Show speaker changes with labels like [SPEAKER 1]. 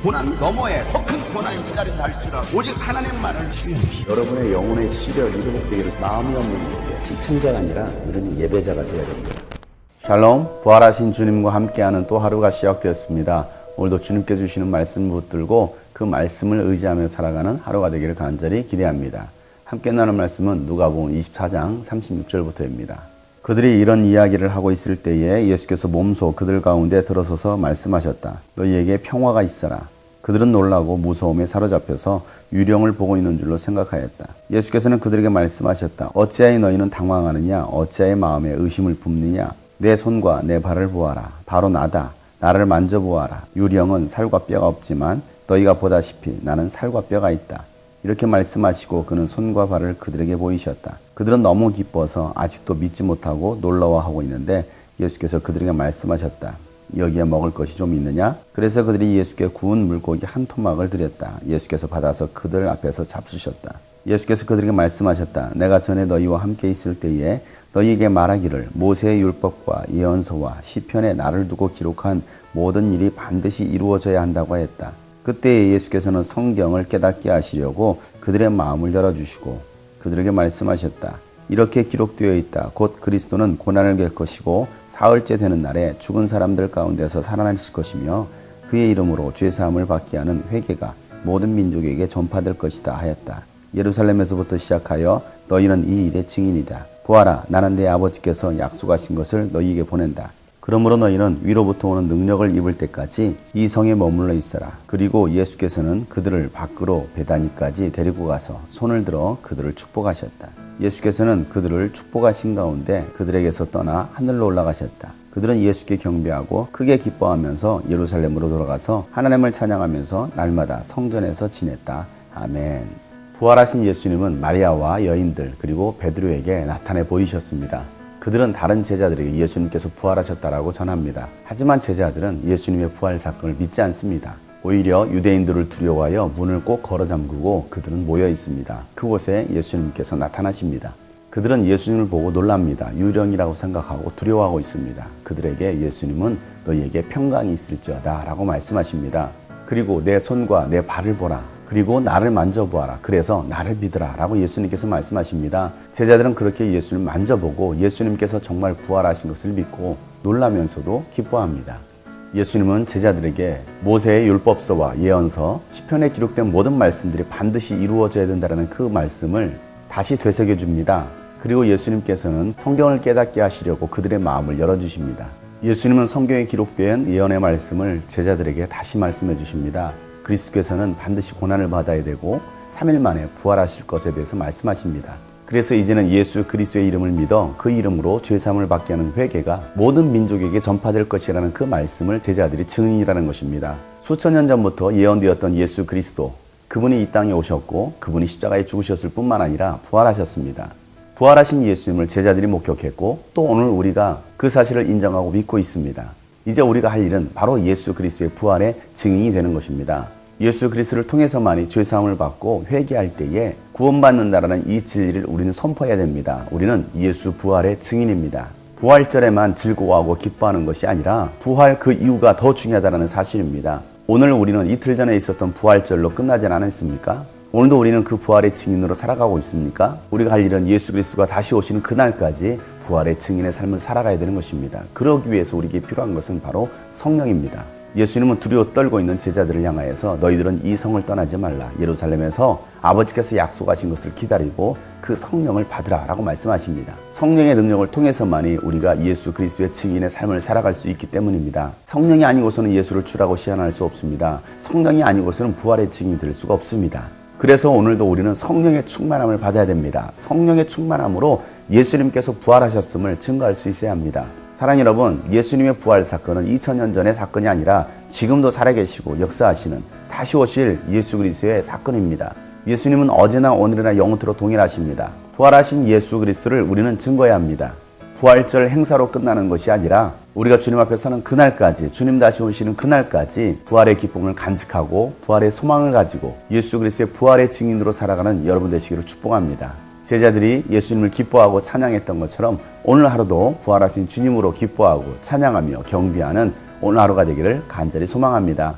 [SPEAKER 1] 고난 너머에 더 큰 고난이 기다린다 할지라도 오직 하나님만을 신뢰합시다.
[SPEAKER 2] 여러분의 영혼의 시력이 회복되기를 마음이 없는 분에게 시청자가 아니라 우리는 예배자가 되어야 됩니다.
[SPEAKER 3] 샬롬, 부활하신 주님과 함께하는 또 하루가 시작되었습니다. 오늘도 주님께 주시는 말씀을 붙들고 그 말씀을 의지하며 살아가는 하루가 되기를 간절히 기대합니다. 함께 나눌 말씀은 누가복음 24장 36절부터입니다. 그들이 이런 이야기를 하고 있을 때에 예수께서 몸소 그들 가운데 들어서서 말씀하셨다. 너희에게 평화가 있어라. 그들은 놀라고 무서움에 사로잡혀서 유령을 보고 있는 줄로 생각하였다. 예수께서는 그들에게 말씀하셨다. 어찌하여 너희는 당황하느냐? 어찌하여 마음에 의심을 품느냐? 내 손과 내 발을 보아라. 바로 나다. 나를 만져보아라. 유령은 살과 뼈가 없지만 너희가 보다시피 나는 살과 뼈가 있다. 이렇게 말씀하시고 그는 손과 발을 그들에게 보이셨다. 그들은 너무 기뻐서 아직도 믿지 못하고 놀라워하고 있는데 예수께서 그들에게 말씀하셨다. 여기에 먹을 것이 좀 있느냐? 그래서 그들이 예수께 구운 물고기 한 토막을 드렸다. 예수께서 받아서 그들 앞에서 잡수셨다. 예수께서 그들에게 말씀하셨다. 내가 전에 너희와 함께 있을 때에 너희에게 말하기를 모세의 율법과 예언서와 시편에 나를 두고 기록한 모든 일이 반드시 이루어져야 한다고 했다. 그때 예수께서는 성경을 깨닫게 하시려고 그들의 마음을 열어주시고 그들에게 말씀하셨다. 이렇게 기록되어 있다. 곧 그리스도는 고난을 겪을 것이고 사흘째 되는 날에 죽은 사람들 가운데서 살아나실 것이며 그의 이름으로 죄사함을 받게 하는 회개가 모든 민족에게 전파될 것이다 하였다. 예루살렘에서부터 시작하여 너희는 이 일의 증인이다. 보아라, 나는 내 아버지께서 약속하신 것을 너희에게 보낸다. 그러므로 너희는 위로부터 오는 능력을 입을 때까지 이 성에 머물러 있어라. 그리고 예수께서는 그들을 밖으로 베다니까지 데리고 가서 손을 들어 그들을 축복하셨다. 예수께서는 그들을 축복하신 가운데 그들에게서 떠나 하늘로 올라가셨다. 그들은 예수께 경배하고 크게 기뻐하면서 예루살렘으로 돌아가서 하나님을 찬양하면서 날마다 성전에서 지냈다. 아멘. 부활하신 예수님은 마리아와 여인들 그리고 베드로에게 나타내 보이셨습니다. 그들은 다른 제자들에게 예수님께서 부활하셨다라고 전합니다. 하지만 제자들은 예수님의 부활 사건을 믿지 않습니다. 오히려 유대인들을 두려워하여 문을 꼭 걸어 잠그고 그들은 모여 있습니다. 그곳에 예수님께서 나타나십니다. 그들은 예수님을 보고 놀랍니다. 유령이라고 생각하고 두려워하고 있습니다. 그들에게 예수님은 너희에게 평강이 있을지어다 라고 말씀하십니다. 그리고 내 손과 내 발을 보라. 그리고 나를 만져보아라. 그래서 나를 믿으라 라고 예수님께서 말씀하십니다. 제자들은 그렇게 예수님을 만져보고 예수님께서 정말 부활하신 것을 믿고 놀라면서도 기뻐합니다. 예수님은 제자들에게 모세의 율법서와 예언서, 시편에 기록된 모든 말씀들이 반드시 이루어져야 된다는 그 말씀을 다시 되새겨 줍니다. 그리고 예수님께서는 성경을 깨닫게 하시려고 그들의 마음을 열어주십니다. 예수님은 성경에 기록된 예언의 말씀을 제자들에게 다시 말씀해 주십니다. 그리스도께서는 반드시 고난을 받아야 되고 3일 만에 부활하실 것에 대해서 말씀하십니다. 그래서 이제는 예수 그리스도의 이름을 믿어 그 이름으로 죄사함을 받게 하는 회개가 모든 민족에게 전파될 것이라는 그 말씀을 제자들이 증인이라는 것입니다. 수천 년 전부터 예언되었던 예수 그리스도, 그분이 이 땅에 오셨고 그분이 십자가에 죽으셨을 뿐만 아니라 부활하셨습니다. 부활하신 예수님을 제자들이 목격했고 또 오늘 우리가 그 사실을 인정하고 믿고 있습니다. 이제 우리가 할 일은 바로 예수 그리스도의 부활의 증인이 되는 것입니다. 예수 그리스도를 통해서만이 죄사함을 받고 회개할 때에 구원받는다라는 이 진리를 우리는 선포해야 됩니다. 우리는 예수 부활의 증인입니다. 부활절에만 즐거워하고 기뻐하는 것이 아니라 부활 그 이유가 더 중요하다는 사실입니다. 오늘 우리는 이틀 전에 있었던 부활절로 끝나지 않았습니까? 오늘도 우리는 그 부활의 증인으로 살아가고 있습니까? 우리가 할 일은 예수 그리스도가 다시 오시는 그날까지 부활의 증인의 삶을 살아가야 되는 것입니다. 그러기 위해서 우리에게 필요한 것은 바로 성령입니다. 예수님은 두려워 떨고 있는 제자들을 향하여서 너희들은 이 성을 떠나지 말라. 예루살렘에서 아버지께서 약속하신 것을 기다리고 그 성령을 받으라 라고 말씀하십니다. 성령의 능력을 통해서만이 우리가 예수 그리스도의 증인의 삶을 살아갈 수 있기 때문입니다. 성령이 아니고서는 예수를 주라고 시한할 수 없습니다. 성령이 아니고서는 부활의 증인이 될 수가 없습니다. 그래서 오늘도 우리는 성령의 충만함을 받아야 됩니다. 성령의 충만함으로 예수님께서 부활하셨음을 증거할 수 있어야 합니다. 사랑하는 여러분, 예수님의 부활 사건은 2000년 전의 사건이 아니라 지금도 살아계시고 역사하시는 다시 오실 예수 그리스도의 사건입니다. 예수님은 어제나 오늘이나 영원토록 동일하십니다. 부활하신 예수 그리스도를 우리는 증거해야 합니다. 부활절 행사로 끝나는 것이 아니라 우리가 주님 앞에 서는 그날까지, 주님 다시 오시는 그날까지 부활의 기쁨을 간직하고 부활의 소망을 가지고 예수 그리스도의 부활의 증인으로 살아가는 여러분 되시기를 축복합니다. 제자들이 예수님을 기뻐하고 찬양했던 것처럼 오늘 하루도 부활하신 주님으로 기뻐하고 찬양하며 경배하는 오늘 하루가 되기를 간절히 소망합니다.